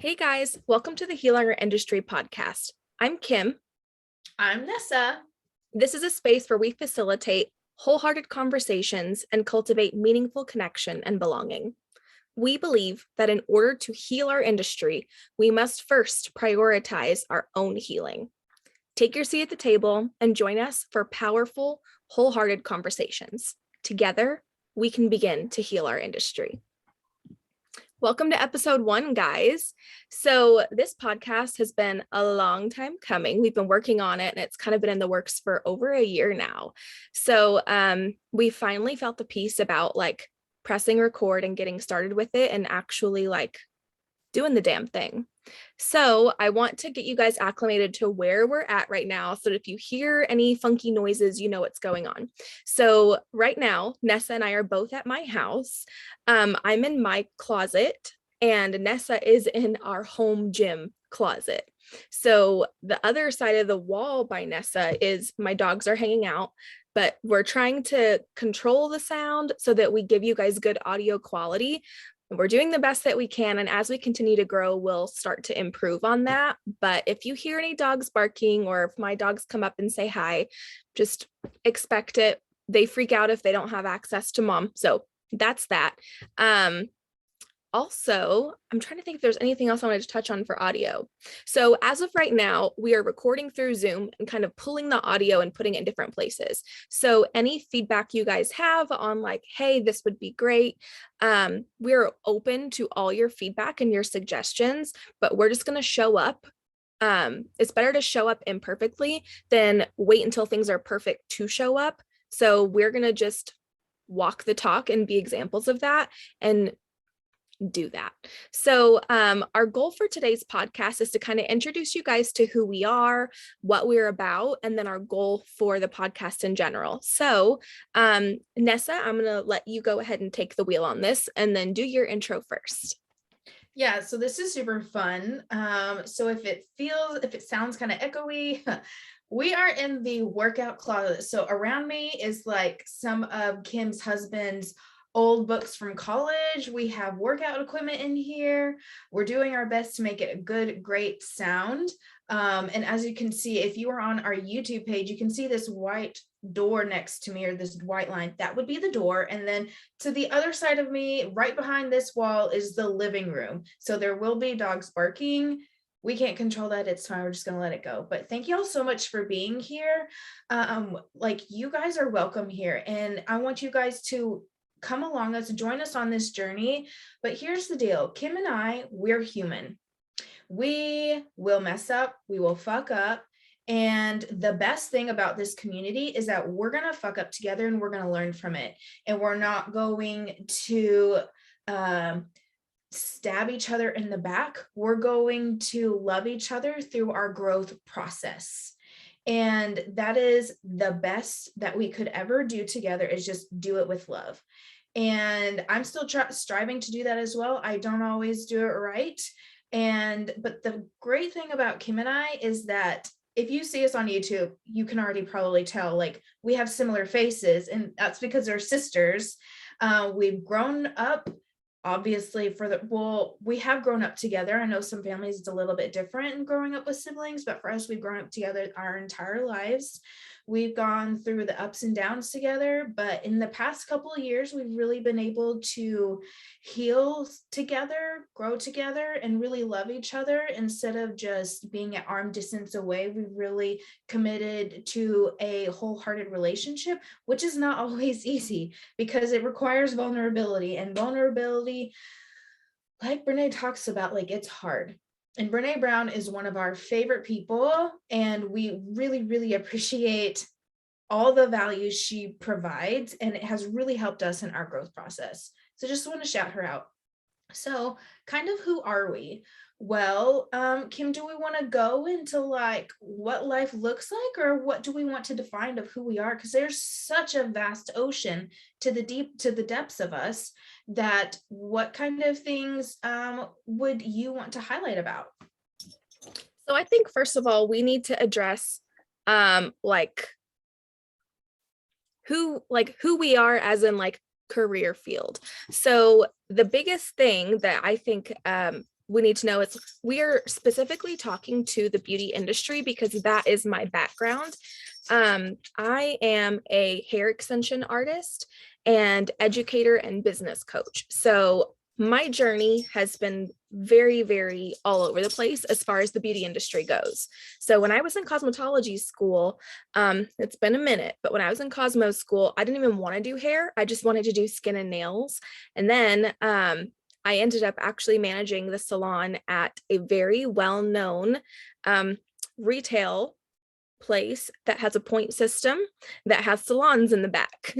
Hey guys, welcome to the Heal Our Industry podcast. I'm Kim. I'm Nessa. This is a space where we facilitate wholehearted conversations and cultivate meaningful connection and belonging. We believe that in order to heal our industry, we must first prioritize our own healing. Take your seat at the table and join us for powerful, wholehearted conversations. Together, we can begin to heal our industry. Welcome to episode 1, guys. So this podcast has been a long time coming. We've been working on it and it's kind of been in the works for over a year now. So we finally felt the peace about pressing record and getting started with it and actually doing the damn thing. So I want to get you guys acclimated to where we're at right now so that if you hear any funky noises, you know what's going on. So right now, Nessa and I are both at my house. I'm in my closet and Nessa is in our home gym closet. So the other side of the wall by Nessa is my dogs are hanging out, but we're trying to control the sound so that we give you guys good audio quality. We're doing the best that we can. And as we continue to grow, we'll start to improve on that. But if you hear any dogs barking or if my dogs come up and say hi, just expect it. They freak out if they don't have access to mom. So that's that. Also, I'm trying to think if there's anything else I wanted to touch on for audio. So as of right now, we are recording through Zoom and kind of pulling the audio and putting it in different places. So any feedback you guys have on hey, this would be great. We're open to all your feedback and your suggestions, but we're just going to show up. It's better to show up imperfectly than wait until things are perfect to show up. So we're going to just walk the talk and be examples of that and do that. So our goal for today's podcast is to kind of introduce you guys to who we are, what we're about, and then our goal for the podcast in general. So Nessa, I'm going to let you go ahead and take the wheel on this and then do your intro first. Yeah, so this is super fun. So if it sounds kind of echoey, we are in the workout closet. So around me is some of Kim's husband's old books from college. We have workout equipment in here. We're doing our best to make it a good, great sound. And as you can see, if you are on our YouTube page, you can see this white door next to me, or this white line. That would be the door. And then to the other side of me, right behind this wall, is the living room. So there will be dogs barking. We can't control that. It's fine. We're just going to let it go. But thank you all so much for being here. You guys are welcome here. And I want you guys to come along, let's join us on this journey. But here's the deal. Kim and I, we're human. We will mess up. We will fuck up. And the best thing about this community is that we're going to fuck up together and we're going to learn from it. And we're not going to stab each other in the back. We're going to love each other through our growth process. And that is the best that we could ever do together, is just do it with love. And I'm still striving to do that as well. I don't always do it right. But the great thing about Kim and I is that if you see us on YouTube, you can already probably tell we have similar faces, and that's because they're sisters. We've grown up. Obviously, we have grown up together. I know some families it's a little bit different in growing up with siblings, but for us, we've grown up together our entire lives. We've gone through the ups and downs together, but in the past couple of years, we've really been able to heal together, grow together, and really love each other instead of just being at arm distance away. We've really committed to a wholehearted relationship, which is not always easy because it requires vulnerability, and vulnerability, like Brene talks about, it's hard. And Brene Brown is one of our favorite people, and we really, really appreciate all the values she provides, and it has really helped us in our growth process. So just want to shout her out. So kind of who are we? Well, Kim, do we want to go into what life looks like, or what do we want to define of who we are? Because there's such a vast ocean to the depths of us, that what kind of things would you want to highlight about? So I think first of all, we need to address who we are as in career field. So the biggest thing that I think we need to know we are specifically talking to the beauty industry because that is my background. I am a hair extension artist and educator and business coach. So my journey has been very, very all over the place as far as the beauty industry goes. So when I was in cosmetology school, it's been a minute, but when I was in Cosmo school, I didn't even want to do hair. I just wanted to do skin and nails. And then I ended up actually managing the salon at a very well-known retail place that has a point system that has salons in the back.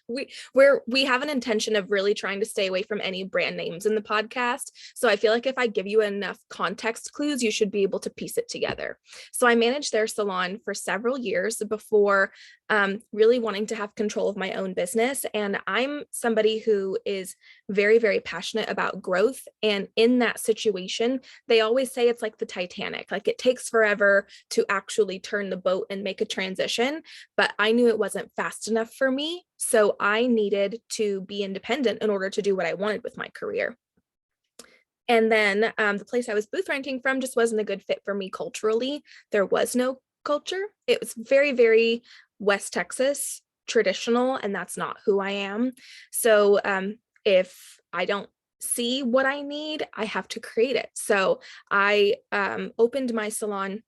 we have an intention of really trying to stay away from any brand names in the podcast. So I feel like if I give you enough context clues, you should be able to piece it together. So I managed their salon for several years before really wanting to have control of my own business. And I'm somebody who is very, very passionate about growth. And in that situation, they always say it's like the Titanic, like it takes forever to actually turn the boat and make a transition. But I knew it wasn't fast enough for me. So I needed to be independent in order to do what I wanted with my career. And then the place I was booth renting from just wasn't a good fit for me culturally. There was no culture. It was very, very West Texas traditional, and that's not who I am. So if I don't see what I need, I have to create it. So I opened my salon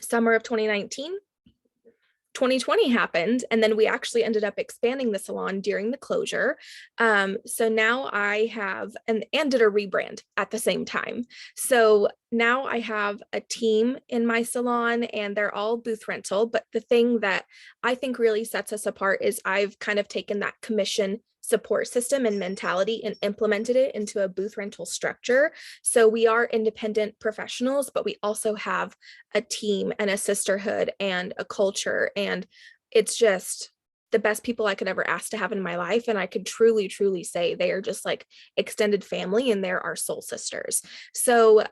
summer of 2019. 2020 happened, and then we actually ended up expanding the salon during the closure. So now I have, and did a rebrand at the same time. So now I have a team in my salon and they're all booth rental. But the thing that I think really sets us apart is I've kind of taken that commission support system and mentality and implemented it into a booth rental structure. So we are independent professionals, but we also have a team and a sisterhood and a culture. And it's just the best people I could ever ask to have in my life. And I could truly, truly say they are just like extended family and they're our soul sisters. So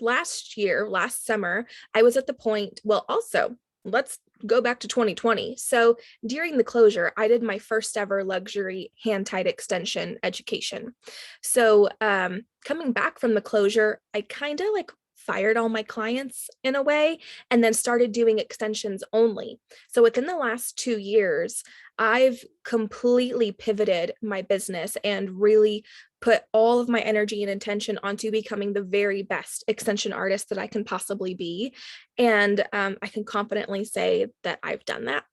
last summer, I was at the point, well, also, let's go back to 2020. So during the closure, I did my first ever luxury hand-tied extension education. So coming back from the closure, I kind of like fired all my clients in a way and then started doing extensions only. So within the last 2 years, I've completely pivoted my business and really put all of my energy and attention onto becoming the very best extension artist that I can possibly be. And I can confidently say that I've done that.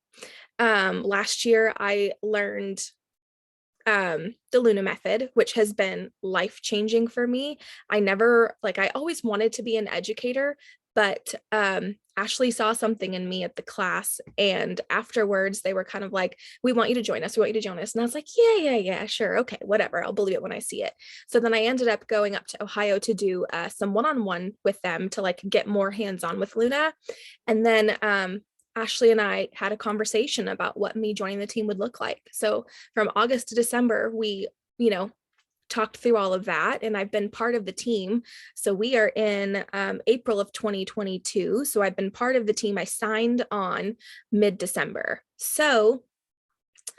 Last year, I learned the Luna method, which has been life-changing for me. I always wanted to be an educator, but Ashley saw something in me at the class, and afterwards they were kind of like, we want you to join us. We want you to join us. And I was like, yeah, sure. Okay, whatever. I'll believe it when I see it. So then I ended up going up to Ohio to do some one-on-one with them to like get more hands-on with Luna. And then Ashley and I had a conversation about what me joining the team would look like. So from August to December, we, talked through all of that, and I've been part of the team. So we are in April of 2022. So I've been part of the team. I signed on mid-December. So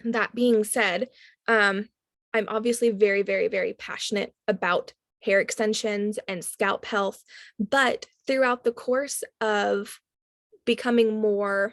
that being said, I'm obviously very, very, very passionate about hair extensions and scalp health, but throughout the course of becoming more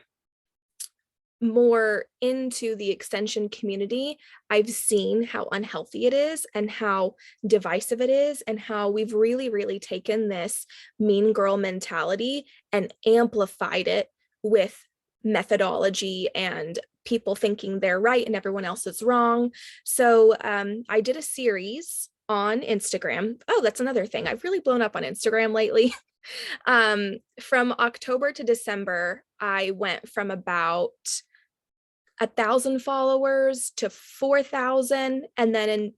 into the extension community, I've seen how unhealthy it is and how divisive it is, and how we've really, really taken this mean girl mentality and amplified it with methodology and people thinking they're right and everyone else is wrong. So I did a series on Instagram. Oh, that's another thing. I've really blown up on Instagram lately. From October to December, I went from about 1,000 followers to 4,000. And then in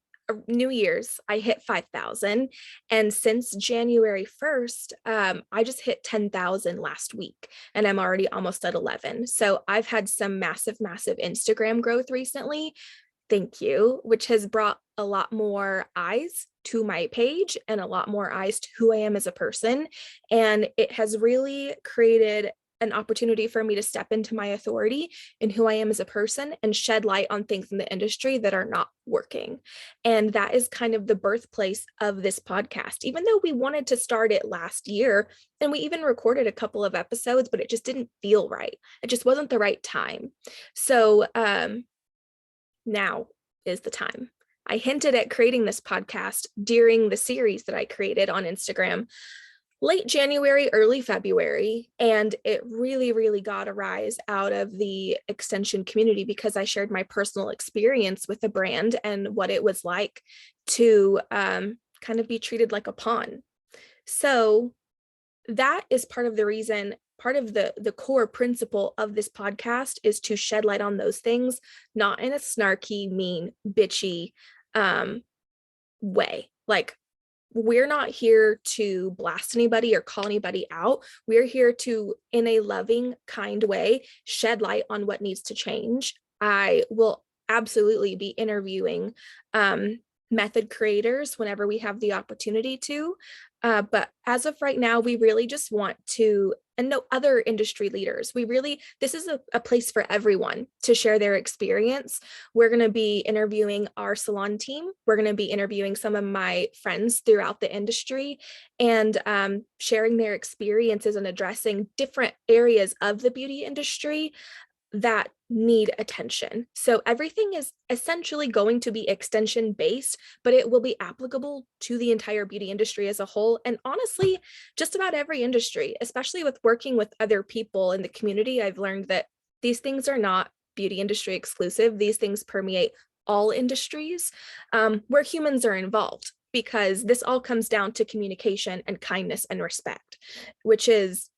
New Year's, I hit 5,000. And since January 1st, I just hit 10,000 last week, and I'm already almost at 11. So I've had some massive, massive Instagram growth recently. Thank you, which has brought a lot more eyes to my page and a lot more eyes to who I am as a person. And it has really created an opportunity for me to step into my authority and who I am as a person and shed light on things in the industry that are not working. And that is kind of the birthplace of this podcast. Even though we wanted to start it last year and we even recorded a couple of episodes, but it just didn't feel right. It just wasn't the right time. So now is the time. I hinted at creating this podcast during the series that I created on Instagram late January, early February, and it really, really got a rise out of the extension community because I shared my personal experience with the brand and what it was like to kind of be treated like a pawn. So that is part of the reason, part of the core principle of this podcast is to shed light on those things, not in a snarky, mean, bitchy way. Like, we're not here to blast anybody or call anybody out. We're here to, in a loving, kind way, shed light on what needs to change. I will absolutely be interviewing method creators whenever we have the opportunity to. But as of right now, we really just want to, and no other industry leaders, this is a place for everyone to share their experience. We're going to be interviewing our salon team. We're going to be interviewing some of my friends throughout the industry and sharing their experiences and addressing different areas of the beauty industry that need attention. So everything is essentially going to be extension based, but it will be applicable to the entire beauty industry as a whole. And honestly, just about every industry, especially with working with other people in the community, I've learned that these things are not beauty industry exclusive. These things permeate all industries where humans are involved, because this all comes down to communication and kindness and respect, which is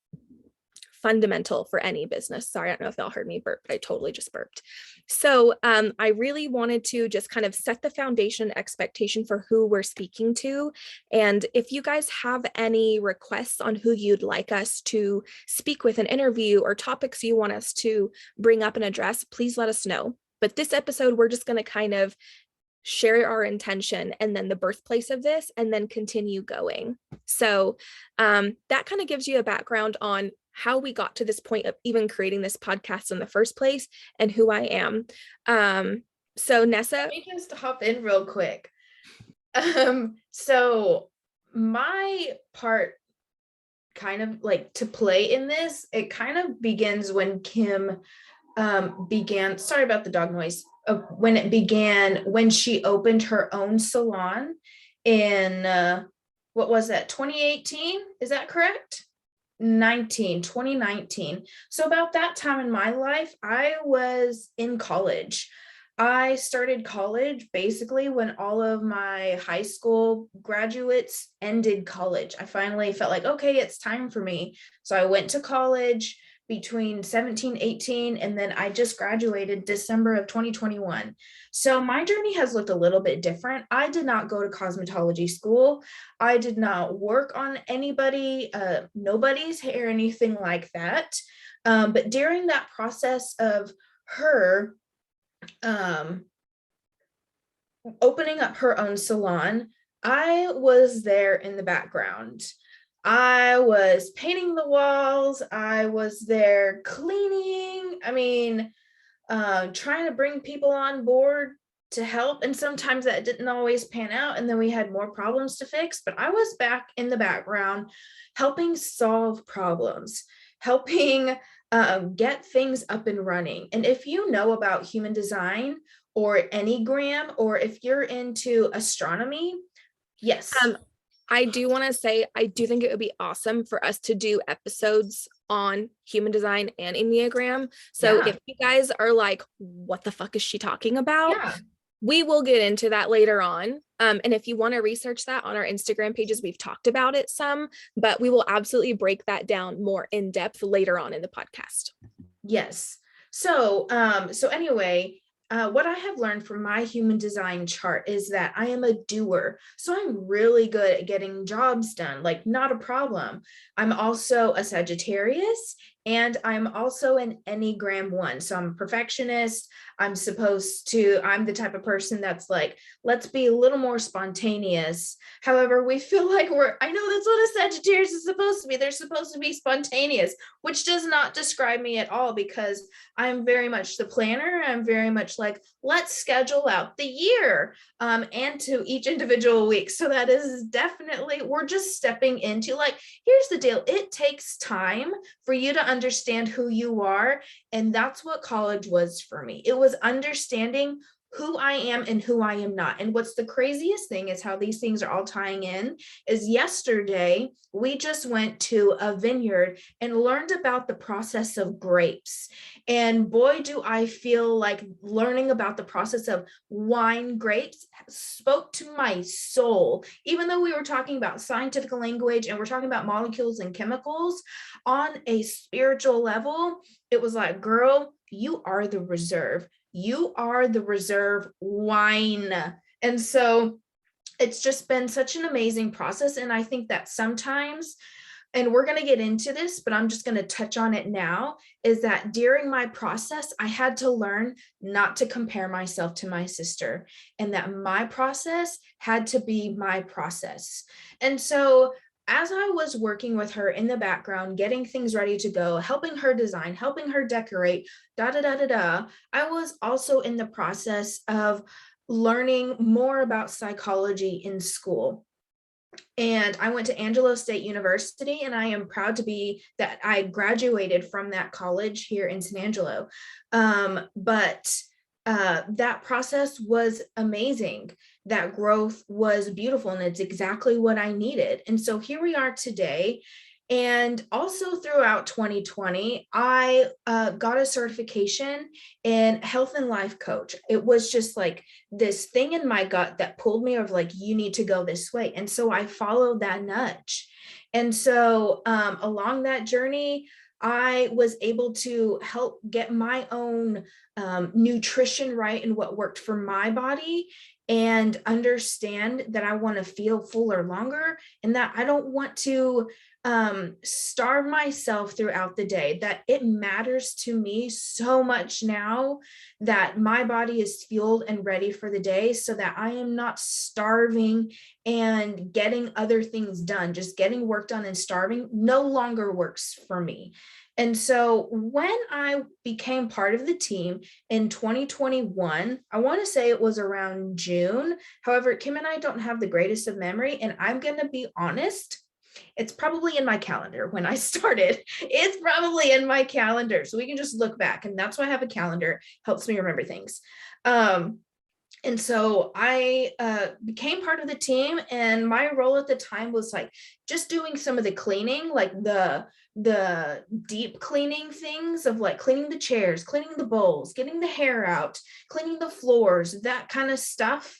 fundamental for any business. Sorry, I don't know if y'all heard me burp, but I totally just burped. So I really wanted to just kind of set the foundation expectation for who we're speaking to. And if you guys have any requests on who you'd like us to speak with an interview or topics you want us to bring up and address, please let us know. But this episode, we're just going to kind of share our intention and then the birthplace of this and then continue going. So that kind of gives you a background on how we got to this point of even creating this podcast in the first place and who I am. So Nessa. Let me just hop in real quick. So my part kind of like to play in this, it kind of begins when Kim began, sorry about the dog noise, when she opened her own salon in, what was that, 2018? Is that correct? 2019. So about that time in my life, I was in college. I started college basically when all of my high school graduates ended college. I finally felt like, okay, it's time for me. So I went to college between 17, 18, and then I just graduated December of 2021. So my journey has looked a little bit different. I did not go to cosmetology school. I did not work on nobody's hair, anything like that. But during that process of her opening up her own salon, I was there in the background. I was painting the walls. I was there cleaning. I mean, trying to bring people on board to help. And sometimes that didn't always pan out. And then we had more problems to fix. But I was back in the background helping solve problems, helping get things up and running. And if you know about human design or Enneagram, or if you're into astronomy, yes. I do want to say, I do think it would be awesome for us to do episodes on human design and Enneagram. So if you guys are like, what the fuck is she talking about? We will get into that later on. And if you want to research that on our Instagram pages, we've talked about it some, but we will absolutely break that down more in depth later on in the podcast. Yes. So anyway, what I have learned from my human design chart is that I am a doer. So I'm really good at getting jobs done, like not a problem. I'm also a Sagittarius And I'm also an Enneagram 1. So I'm a perfectionist. I'm the type of person that's like, let's be a little more spontaneous. However, we feel like I know that's what a Sagittarius is supposed to be. They're supposed to be spontaneous, which does not describe me at all, because I'm very much the planner. I'm very much like, let's schedule out the year and to each individual week. So that is definitely, we're just stepping into, like, here's the deal. It takes time for you to understand who you are. And that's what college was for me. It was understanding who I am and who I am not. And what's the craziest thing is how these things are all tying in is yesterday, we just went to a vineyard and learned about the process of grapes. And boy, do I feel like learning about the process of wine grapes spoke to my soul. Even though we were talking about scientific language and we're talking about molecules and chemicals, on a spiritual level, it was like, girl, you are the reserve. You are the reserve wine. And so it's just been such an amazing process. And I think that sometimes, and we're going to get into this, but I'm just going to touch on it now, is that during my process, I had to learn not to compare myself to my sister, and that my process had to be my process. And so as I was working with her in the background, getting things ready to go, helping her design, helping her decorate, da da da da da, I was also in the process of learning more about psychology in school. And I went to Angelo State University, and I am proud to be that I graduated from that college here in San Angelo. But that process was amazing. That growth was beautiful, and it's exactly what I needed. And so here we are today. And also throughout 2020, I got a certification in health and life coach. It was just like this thing in my gut that pulled me of like, you need to go this way. And so I followed that nudge. And so along that journey, I was able to help get my own nutrition right and what worked for my body, and understand that I want to feel fuller longer, and that I don't want to starve myself throughout the day, that it matters to me so much now that my body is fueled and ready for the day, so that I am not starving and getting other things done. Just getting work done and starving no longer works for me. And so when I became part of the team in 2021, I want to say it was around June. However, Kim and I don't have the greatest of memory, and I'm going to be honest, it's probably in my calendar when I started. It's probably in my calendar. So we can just look back. And that's why I have a calendar. Helps me remember things. And so I became part of the team, and my role at the time was like just doing some of the cleaning, like the deep cleaning things of like cleaning the chairs, cleaning the bowls, getting the hair out, cleaning the floors, that kind of stuff.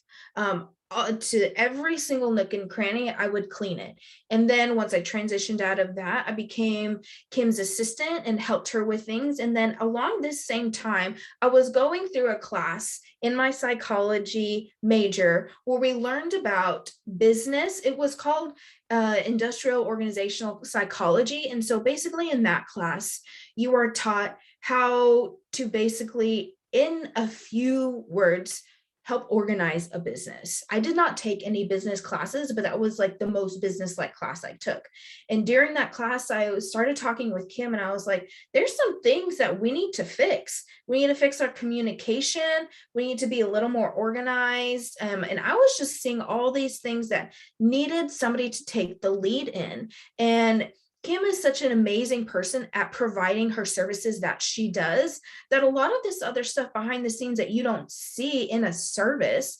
To every single nook and cranny, I would clean it. And then once I transitioned out of that, I became Kim's assistant and helped her with things. And then along this same time, I was going through a class in my psychology major where we learned about business. It was called industrial organizational psychology. And so basically in that class, you are taught how to basically, in a few words, help organize a business. I did not take any business classes, but that was like the most business-like class I took. And during that class, I started talking with Kim, and I was like, there's some things that we need to fix. We need to fix our communication. We need to be a little more organized. And I was just seeing all these things that needed somebody to take the lead in. And Kim is such an amazing person at providing her services that she does, that a lot of this other stuff behind the scenes that you don't see in a service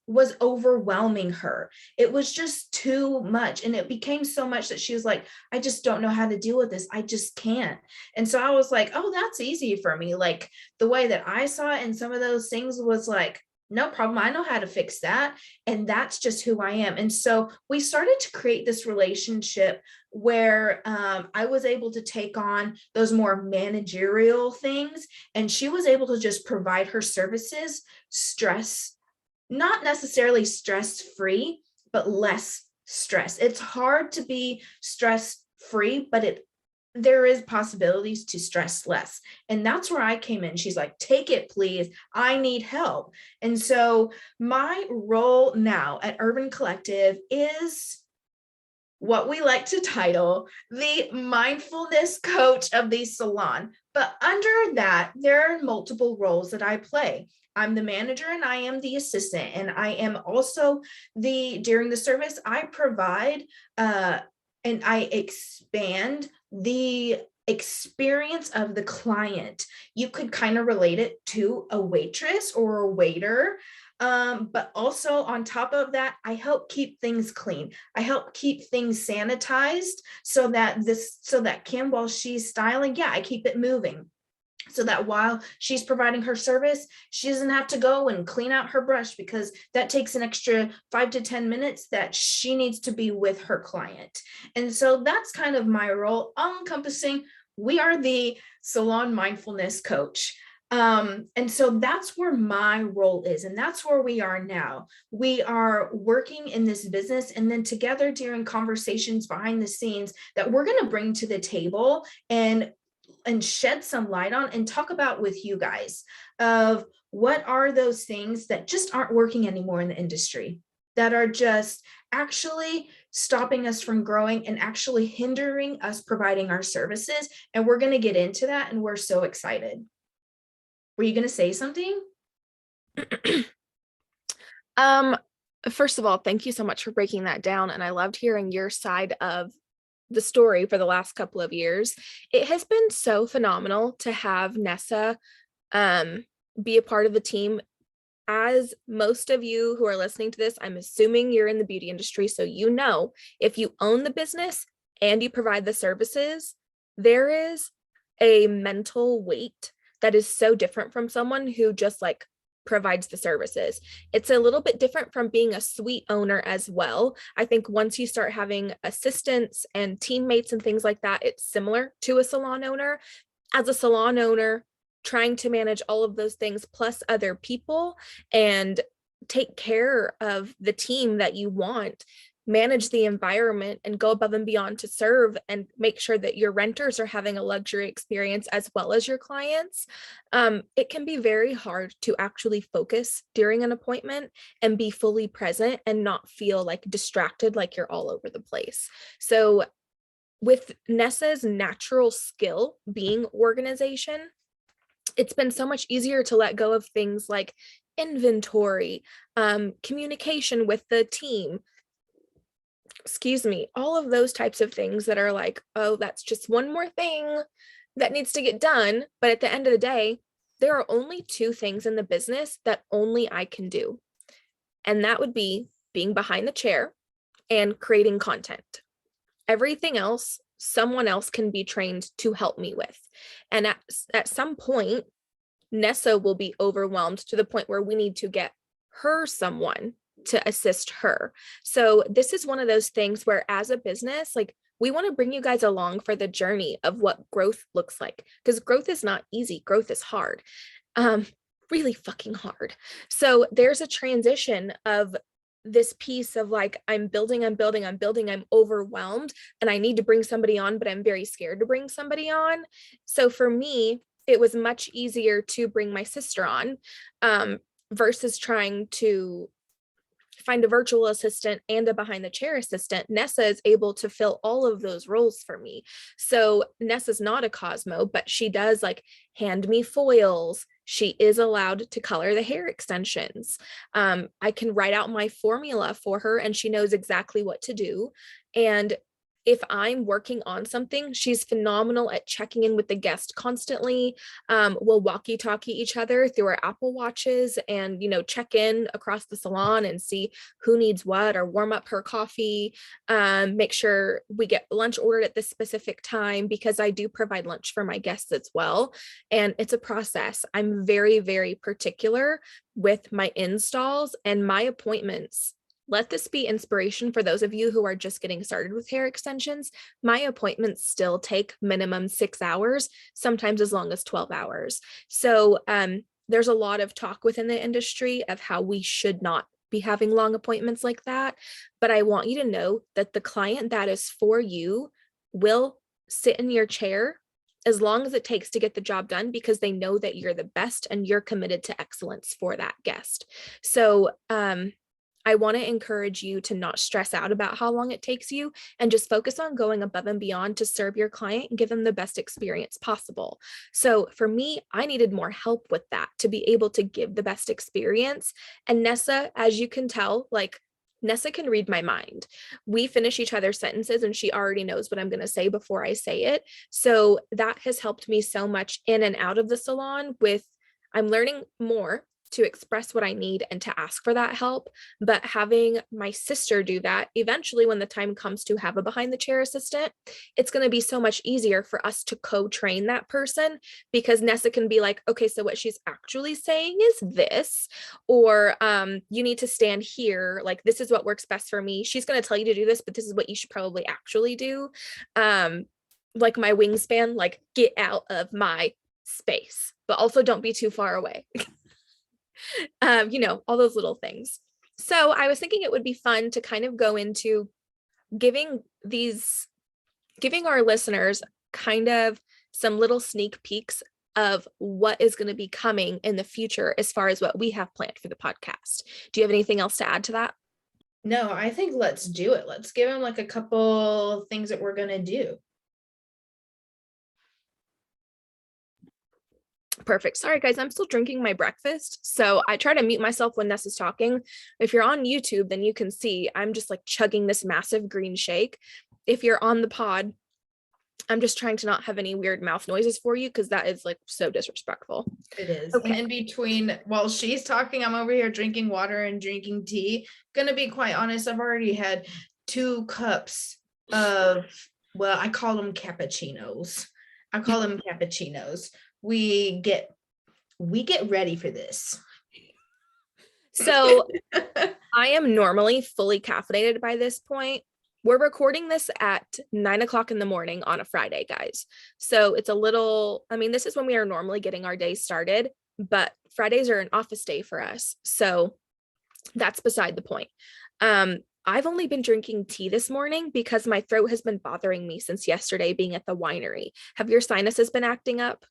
was overwhelming her. It was just too much. And it became so much that she was like, I just don't know how to deal with this. I just can't. And so I was like, oh, that's easy for me. Like the way that I saw it and some of those things was like, no problem. I know how to fix that. And that's just who I am. And so we started to create this relationship where I was able to take on those more managerial things. And she was able to just provide her services, not necessarily stress-free, but less stress. It's hard to be stress-free, but it there is possibilities to stress less. And that's where I came in. She's like, take it, please. I need help. And so my role now at 𝗙𝗏𝗏 is what we like to title the mindfulness coach of the salon. But under that, there are multiple roles that I play. I'm the manager and I am the assistant. And I am also during the service, I provide and I expand the experience of the client. You could kind of relate it to a waitress or a waiter. But also on top of that, I help keep things clean. I help keep things sanitized so that Kim, while she's styling, yeah, I keep it moving. So that while she's providing her service, she doesn't have to go and clean out her brush, because that takes an extra 5 to 10 minutes that she needs to be with her client. And so that's kind of my role, all encompassing. We are the salon mindfulness coach. And so that's where my role is. And that's where we are now. We are working in this business, and then together during conversations behind the scenes that we're going to bring to the table and shed some light on and talk about with you guys of what are those things that just aren't working anymore in the industry, that are just actually stopping us from growing and actually hindering us providing our services. And we're going to get into that. And we're so excited. Were you going to say something? First of all, thank you so much for breaking that down. And I loved hearing your side of the story for the last couple of years. It has been so phenomenal to have Nessa be a part of the team. As most of you who are listening to this, I'm assuming you're in the beauty industry, so you know if you own the business and you provide the services, there is a mental weight that is so different from someone who just like provides the services. It's a little bit different from being a suite owner as well. I think once you start having assistants and teammates and things like that, it's similar to a salon owner. As a salon owner, trying to manage all of those things plus other people and take care of the team that you want, manage the environment and go above and beyond to serve and make sure that your renters are having a luxury experience as well as your clients. It can be very hard to actually focus during an appointment and be fully present and not feel like distracted, like you're all over the place. So with Nessa's natural skill being organization, it's been so much easier to let go of things like inventory, communication with the team, all of those types of things that are like, oh, that's just one more thing that needs to get done. But at the end of the day, there are only two things in the business that only I can do. And that would be being behind the chair and creating content. Everything else, someone else can be trained to help me with. And at some point, Nessa will be overwhelmed to the point where we need to get her someone to assist her. So this is one of those things where as a business, like we want to bring you guys along for the journey of what growth looks like, because growth is not easy. Growth is hard, really fucking hard. So there's a transition of this piece of like, I'm building, I'm overwhelmed and I need to bring somebody on, but I'm very scared to bring somebody on. So for me, it was much easier to bring my sister on versus trying to find a virtual assistant and a behind the chair assistant. Nessa is able to fill all of those roles for me. So Nessa's not a 𝗙𝗏𝗏, but she does like hand me foils. She is allowed to color the hair extensions. I can write out my formula for her and she knows exactly what to do. And if I'm working on something, she's phenomenal at checking in with the guest constantly. We'll walkie-talkie each other through our Apple Watches and, check in across the salon and see who needs what, or warm up her coffee, make sure we get lunch ordered at this specific time, because I do provide lunch for my guests as well. And it's a process. I'm very, very particular with my installs and my appointments. Let this be inspiration for those of you who are just getting started with hair extensions. My appointments still take minimum 6 hours, sometimes as long as 12 hours. So there's a lot of talk within the industry of how we should not be having long appointments like that. But I want you to know that the client that is for you will sit in your chair as long as it takes to get the job done, because they know that you're the best and you're committed to excellence for that guest. So I want to encourage you to not stress out about how long it takes you and just focus on going above and beyond to serve your client and give them the best experience possible. So for me, I needed more help with that to be able to give the best experience. And Nessa, as you can tell, like, Nessa can read my mind. We finish each other's sentences and she already knows what I'm going to say before I say it. So that has helped me so much in and out of the salon with, I'm learning more to express what I need and to ask for that help. But having my sister do that, eventually when the time comes to have a behind the chair assistant, it's going to be so much easier for us to co-train that person, because Nessa can be like, okay, so what she's actually saying is this, or you need to stand here, like this is what works best for me. She's going to tell you to do this, but this is what you should probably actually do. Like my wingspan, like get out of my space, but also don't be too far away. All those little things. So I was thinking it would be fun to kind of go into giving our listeners kind of some little sneak peeks of what is going to be coming in the future as far as what we have planned for the podcast. Do you have anything else to add to that? No, I think let's do it. Let's give them like a couple things that we're going to do. Perfect. Sorry, guys, I'm still drinking my breakfast. So I try to mute myself when Ness is talking. If you're on YouTube, then you can see I'm just like chugging this massive green shake. If you're on the pod, I'm just trying to not have any weird mouth noises for you, because that is like so disrespectful. It is. Okay. And in between, while she's talking, I'm over here drinking water and drinking tea. Gonna be quite honest, I've already had 2 cups of, well, I call them cappuccinos. We get ready for this. So I am normally fully caffeinated by this point. We're recording this at 9:00 in the morning on a Friday, guys. So it's a little, this is when we are normally getting our day started, but Fridays are an office day for us. So that's beside the point. I've only been drinking tea this morning because my throat has been bothering me since yesterday being at the winery. Have your sinuses been acting up?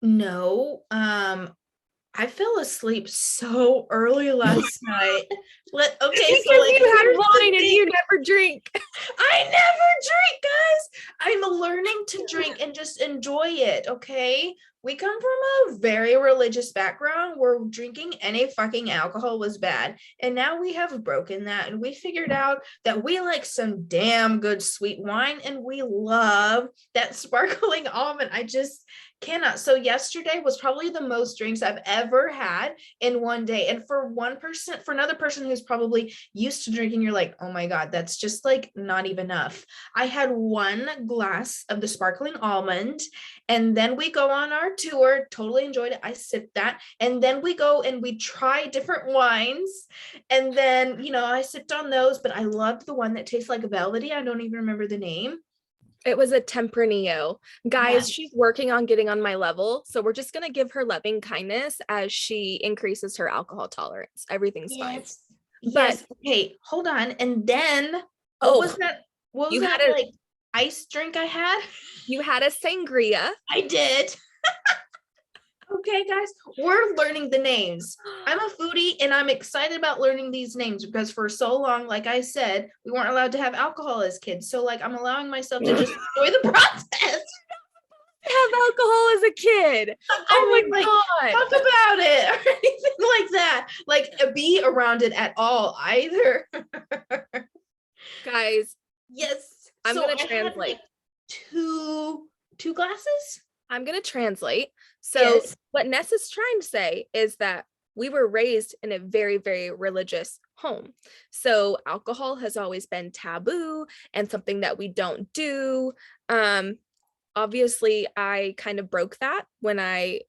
No, I fell asleep so early last night. Because you had wine and you never drink. I never drink, guys. I'm learning to drink and just enjoy it, okay? We come from a very religious background where drinking any fucking alcohol was bad. And now we have broken that, and we figured out that we like some damn good sweet wine, and we love that sparkling almond. I just cannot. So yesterday was probably the most drinks I've ever had in one day. And for another person who's probably used to drinking, you're like, oh my God, that's just like not even enough. I had 1 glass of the sparkling almond, and then we go on our tour. Totally enjoyed it. I sipped that. And then we go and we try different wines. And then, I sipped on those, but I loved the one that tastes like velvety. I don't even remember the name. It was a Tempranillo. Guys, she's working on getting on my level. So we're just going to give her loving kindness as she increases her alcohol tolerance. Everything's fine. But okay, hold on. And then what was that? What was that like ice drink I had? You had a sangria. I did. Okay, guys, we're learning the names. I'm a foodie and I'm excited about learning these names because for so long, like I said, we weren't allowed to have alcohol as kids. So like I'm allowing myself to just enjoy the process. Have alcohol as a kid. Oh my God. Talk about it or anything like that. Like be around it at all either. Guys. Yes. I'm going to translate. Two glasses? I'm going to translate. So what Nessa's trying to say is that we were raised in a very, very religious home. So alcohol has always been taboo and something that we don't do. Obviously, I kind of broke that when I,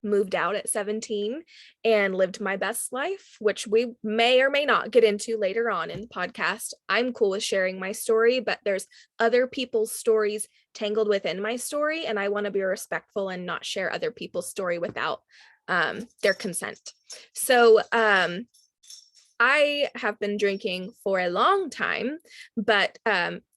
moved out at 17 and lived my best life, which we may or may not get into later on in the podcast. I'm cool with sharing my story, but there's other people's stories tangled within my story, and I want to be respectful and not share other people's story without their consent. So I have been drinking for a long time, but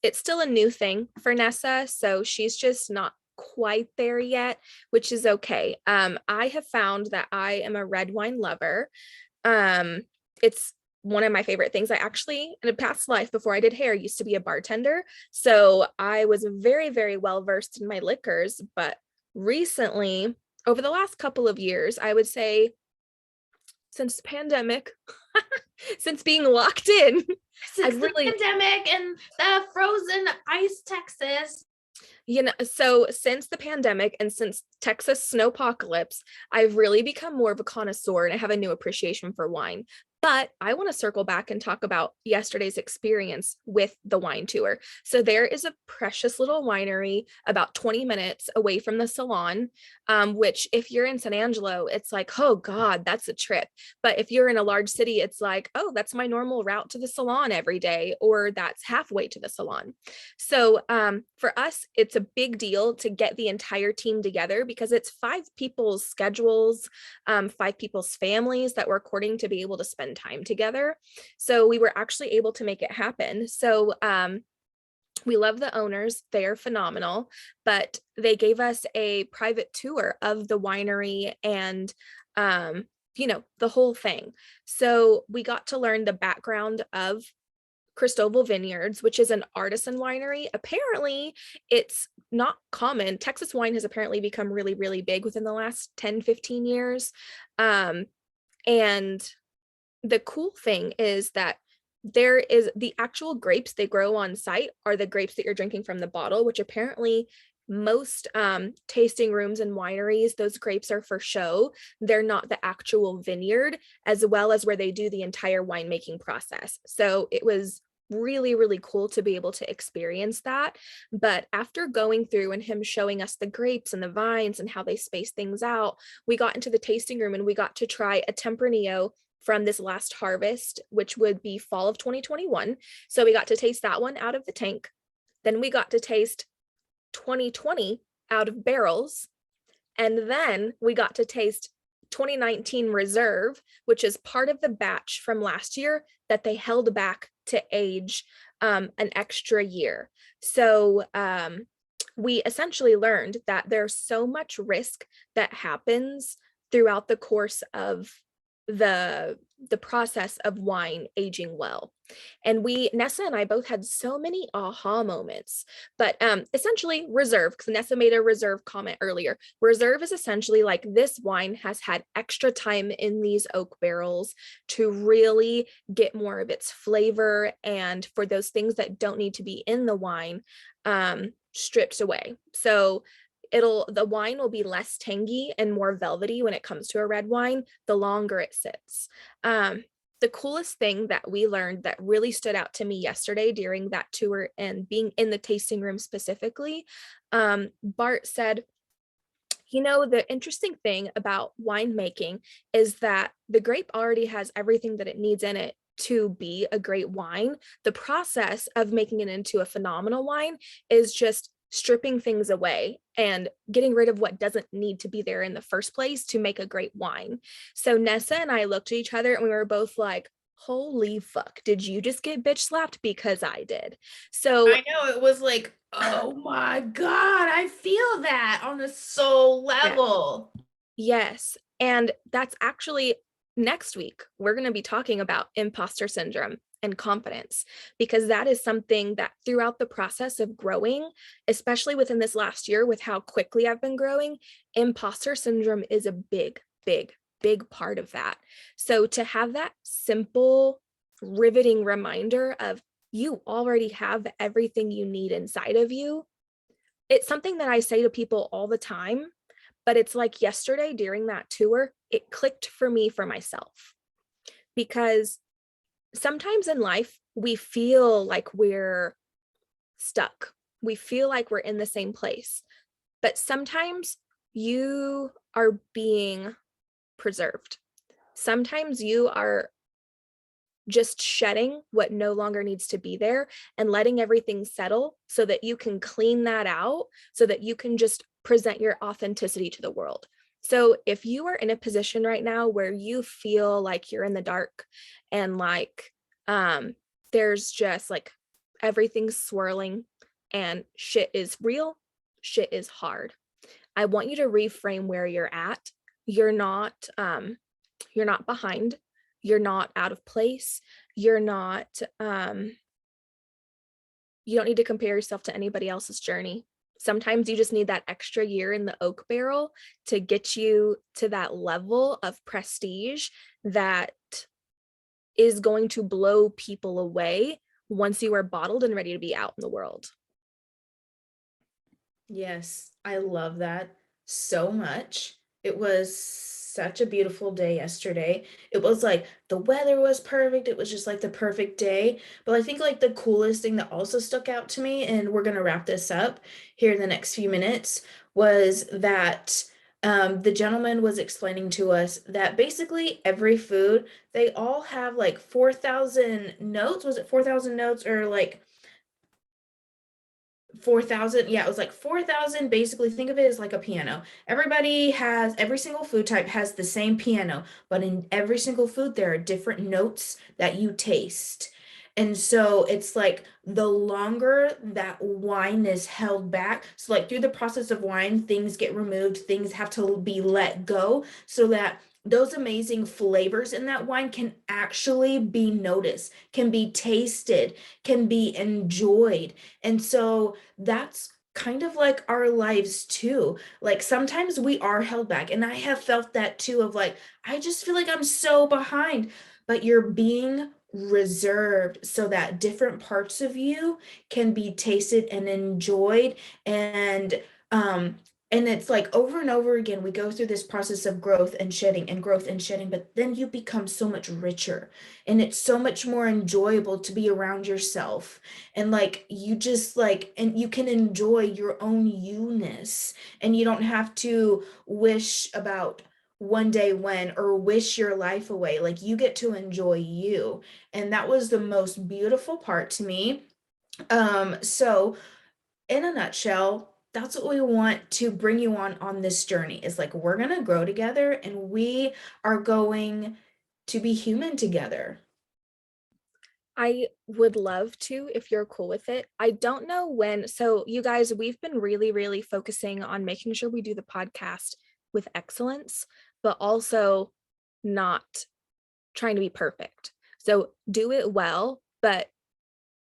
it's still a new thing for Nessa. So she's just not quite there yet, which is okay. I have found that I am a red wine lover. It's one of my favorite things. I actually, in a past life before I did hair, used to be a bartender. So I was very, very well versed in my liquors. But recently, over the last couple of years, I would say since the pandemic, since being locked in, Since I've the really, pandemic and the frozen ice Texas. so since the pandemic and since Texas snowpocalypse, I've really become more of a connoisseur and I have a new appreciation for wine. But I want to circle back and talk about yesterday's experience with the wine tour. So there is a precious little winery about 20 minutes away from the salon, which if you're in San Angelo, it's like, oh God, that's a trip. But if you're in a large city, it's like, oh, that's my normal route to the salon every day, or that's halfway to the salon. So for us, it's a big deal to get the entire team together because it's 5 people's schedules, 5 people's families that we're courting to be able to spend time together. So we were actually able to make it happen. So we love the owners. They are phenomenal, but they gave us a private tour of the winery and the whole thing. So we got to learn the background of 𝗙𝗶𝗿 Vineyards, which is an artisan winery. Apparently, it's not common. Texas wine has apparently become really, really big within the last 10, 15 years. And the cool thing is that there is the actual grapes they grow on site are the grapes that you're drinking from the bottle, which apparently most tasting rooms and wineries, those grapes are for show. They're not the actual vineyard, as well as where they do the entire winemaking process. So it was really, really cool to be able to experience that. But after going through and him showing us the grapes and the vines and how they space things out, we got into the tasting room and we got to try a Tempranillo from this last harvest, which would be fall of 2021. So we got to taste that one out of the tank. Then we got to taste 2020 out of barrels. And then we got to taste 2019 Reserve, which is part of the batch from last year that they held back to age an extra year. So we essentially learned that there's so much risk that happens throughout the course of the process of wine aging well. And Nessa and I both had so many aha moments. But essentially Reserve, because Nessa made a Reserve comment earlier. Reserve is essentially like this wine has had extra time in these oak barrels to really get more of its flavor, and for those things that don't need to be in the wine stripped away. So the wine will be less tangy and more velvety when it comes to a red wine the longer it sits. The coolest thing that we learned that really stood out to me yesterday during that tour and being in the tasting room specifically, Bart said, the interesting thing about winemaking is that the grape already has everything that it needs in it to be a great wine. The process of making it into a phenomenal wine is just stripping things away and getting rid of what doesn't need to be there in the first place to make a great wine. So Nessa and I looked at each other and we were both like, holy fuck, did you just get bitch slapped? Because I did. So I know, it was like, oh my God, I feel that on a soul level. yes. And that's actually next week, we're going to be talking about imposter syndrome and confidence, because that is something that throughout the process of growing, especially within this last year with how quickly I've been growing, imposter syndrome is a big, big, big part of that. So to have that simple, riveting reminder of you already have everything you need inside of you, it's something that I say to people all the time, but it's like yesterday during that tour, it clicked for me for myself, because sometimes in life, we feel like we're stuck. We feel like we're in the same place, but sometimes you are being preserved. Sometimes you are just shedding what no longer needs to be there and letting everything settle so that you can clean that out, so that you can just present your authenticity to the world. So if you are in a position right now where you feel like you're in the dark and like there's just like everything's swirling and shit is real, shit is hard. I want you to reframe where you're at. You're not you're not behind. You're not out of place. You're not you don't need to compare yourself to anybody else's journey. Sometimes you just need that extra year in the oak barrel to get you to that level of prestige that is going to blow people away once you are bottled and ready to be out in the world. Yes, I love that so much. It was such a beautiful day yesterday. It was like the weather was perfect. It was just like the perfect day. But I think like the coolest thing that also stuck out to me, and we're going to wrap this up here in the next few minutes, was that the gentleman was explaining to us that basically every food, they all have like 4,000 notes. Was it 4,000 notes or like 4,000? Yeah, it was like 4,000. Basically, think of it as like a piano. Every single food type has the same piano, but in every single food, there are different notes that you taste. And so it's like the longer that wine is held back, so like through the process of wine, things get removed, things have to be let go so that those amazing flavors in that wine can actually be noticed, can be tasted, can be enjoyed. And so that's kind of like our lives too. Like sometimes we are held back. And I have felt that too of like, I just feel like I'm so behind, but you're being reserved so that different parts of you can be tasted and enjoyed. Um and it's like over and over again, we go through this process of growth and shedding, but then you become so much richer and it's so much more enjoyable to be around yourself, and like you just like, and you can enjoy your own you-ness, and you don't have to wish about one day when or wish your life away. Like you get to enjoy you, and that was the most beautiful part to me. So in a nutshell, that's what we want to bring you on this journey, is like we're going to grow together and we are going to be human together. I would love to if you're cool with it. I don't know when. So, you guys, we've been really, really focusing on making sure we do the podcast with excellence, but also not trying to be perfect. So, do it well, but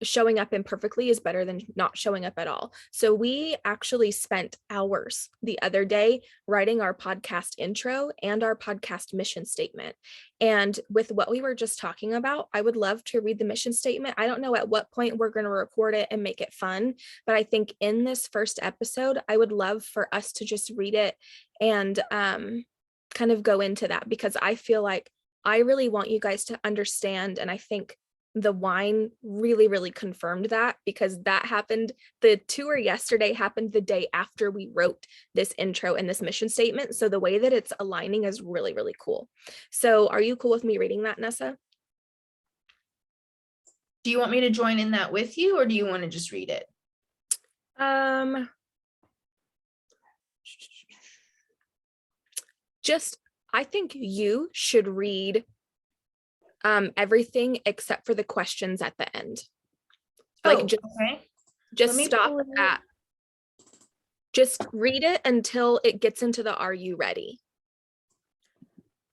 showing up imperfectly is better than not showing up at all. So we actually spent hours the other day writing our podcast intro and our podcast mission statement. And with what we were just talking about, I would love to read the mission statement. I don't know at what point we're going to record it and make it fun, but I think in this first episode, I would love for us to just read it and kind of go into that, because I feel like I really want you guys to understand. And I think the wine really, really confirmed that, because that happened. The tour yesterday happened the day after we wrote this intro and this mission statement. So the way that it's aligning is really, really cool. So are you cool with me reading that, Nessa? Do you want me to join in that with you, or do you want to just read it? Just, I think you should read everything except for the questions at the end. Like, Oh, okay. Just stop at, just read it until it gets into the "Are you ready?"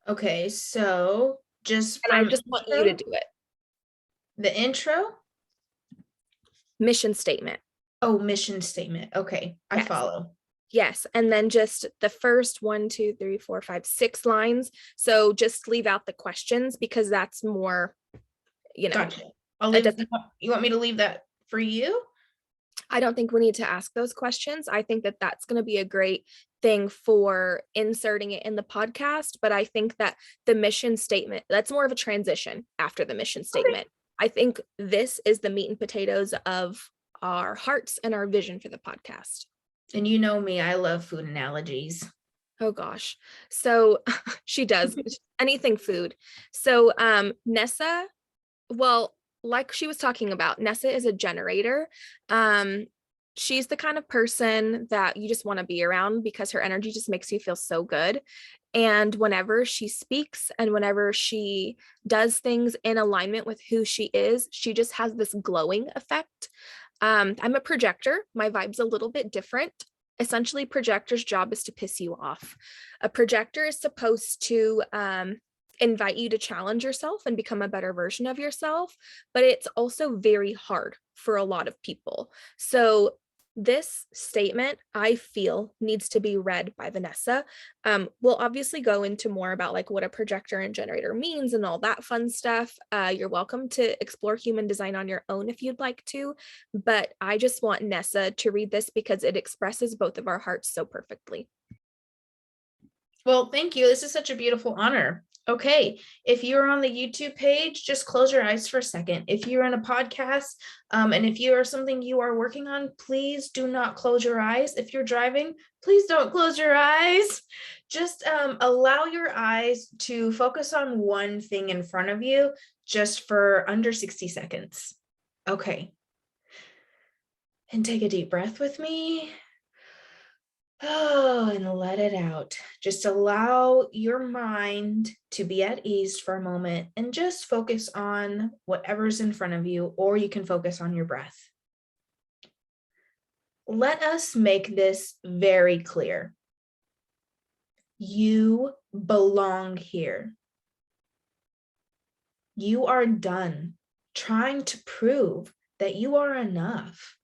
Okay, so just And I from just want you to do it. the intro. Mission statement. Oh, mission statement. Okay, I Yes. follow. Yes. And then just the first 1, 2, 3, 4, 5, 6 lines. So just leave out the questions, because that's more, Gotcha. You want me to leave that for you? I don't think we need to ask those questions. I think that that's going to be a great thing for inserting it in the podcast. But I think that the mission statement, that's more of a transition after the mission statement. I think this is the meat and potatoes of our hearts and our vision for the podcast. And you know me, I love food analogies. Oh gosh. So she does anything food. So Nessa, well, like she was talking about, Nessa is a generator. She's the kind of person that you just want to be around because her energy just makes you feel so good. And whenever she speaks and whenever she does things in alignment with who she is, she just has this glowing effect. I'm a projector. My vibe's a little bit different. Essentially, projector's job is to piss you off. A projector is supposed to invite you to challenge yourself and become a better version of yourself, but it's also very hard for a lot of people. So this statement, I feel, needs to be read by Vanessa. We'll obviously go into more about like what a projector and generator means and all that fun stuff. You're welcome to explore human design on your own if you'd like to, but I just want Nessa to read this because it expresses both of our hearts so perfectly. Well, thank you. This is such a beautiful honor. Okay, if you're on the YouTube page, just close your eyes for a second. If you're in a podcast, and if you are something you are working on, please do not close your eyes. If you're driving, please don't close your eyes. Just allow your eyes to focus on one thing in front of you just for under 60 seconds. Okay. And take a deep breath with me. Oh, and let it out. Just allow your mind to be at ease for a moment and just focus on whatever's in front of you, or you can focus on your breath. Let us make this very clear. You belong here. You are done trying to prove that you are enough.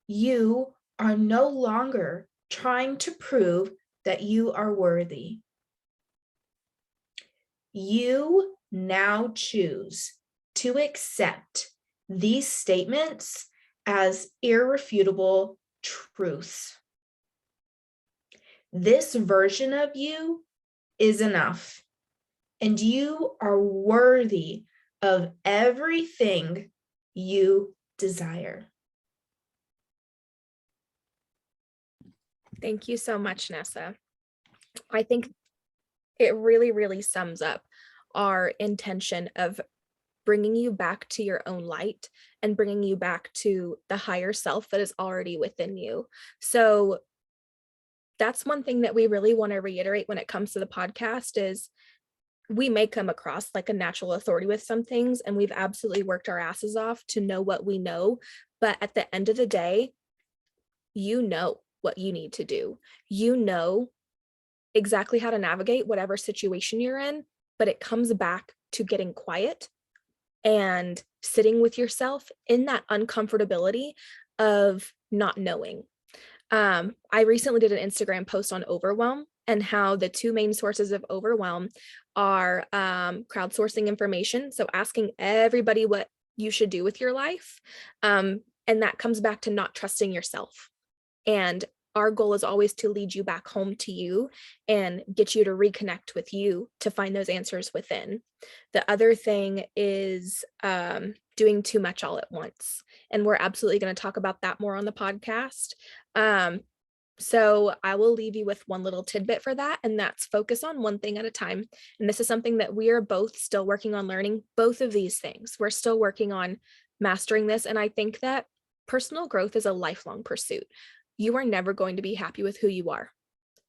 You are no longer trying to prove that you are worthy. You now choose to accept these statements as irrefutable truths. This version of you is enough, and you are worthy of everything you desire. Thank you so much, Nessa. I think it really, really sums up our intention of bringing you back to your own light and bringing you back to the higher self that is already within you. So that's one thing that we really want to reiterate when it comes to the podcast is we may come across like a natural authority with some things, and we've absolutely worked our asses off to know what we know. But at the end of the day, you know what you need to do. You know exactly how to navigate whatever situation you're in, but it comes back to getting quiet and sitting with yourself in that uncomfortability of not knowing. I recently did an Instagram post on overwhelm and how the two main sources of overwhelm are crowdsourcing information, so asking everybody what you should do with your life, and that comes back to not trusting yourself. And our goal is always to lead you back home to you and get you to reconnect with you to find those answers within. The other thing is doing too much all at once. And we're absolutely going to talk about that more on the podcast. So I will leave you with one little tidbit for that, and that's focus on one thing at a time. And this is something that we are both still working on learning, both of these things. We're still working on mastering this. And I think that personal growth is a lifelong pursuit. You are never going to be happy with who you are,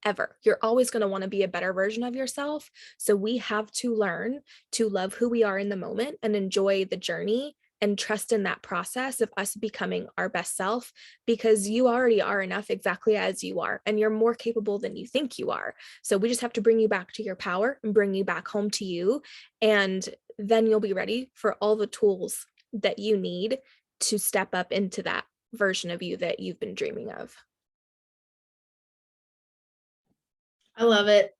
ever. You're always going to want to be a better version of yourself. So we have to learn to love who we are in the moment and enjoy the journey and trust in that process of us becoming our best self, because you already are enough exactly as you are, and you're more capable than you think you are. So we just have to bring you back to your power and bring you back home to you. And then you'll be ready for all the tools that you need to step up into that version of you that you've been dreaming of. I love it.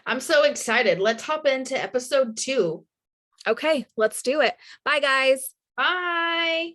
I'm so excited. Let's hop into episode 2. Okay, let's do it. Bye, guys. Bye.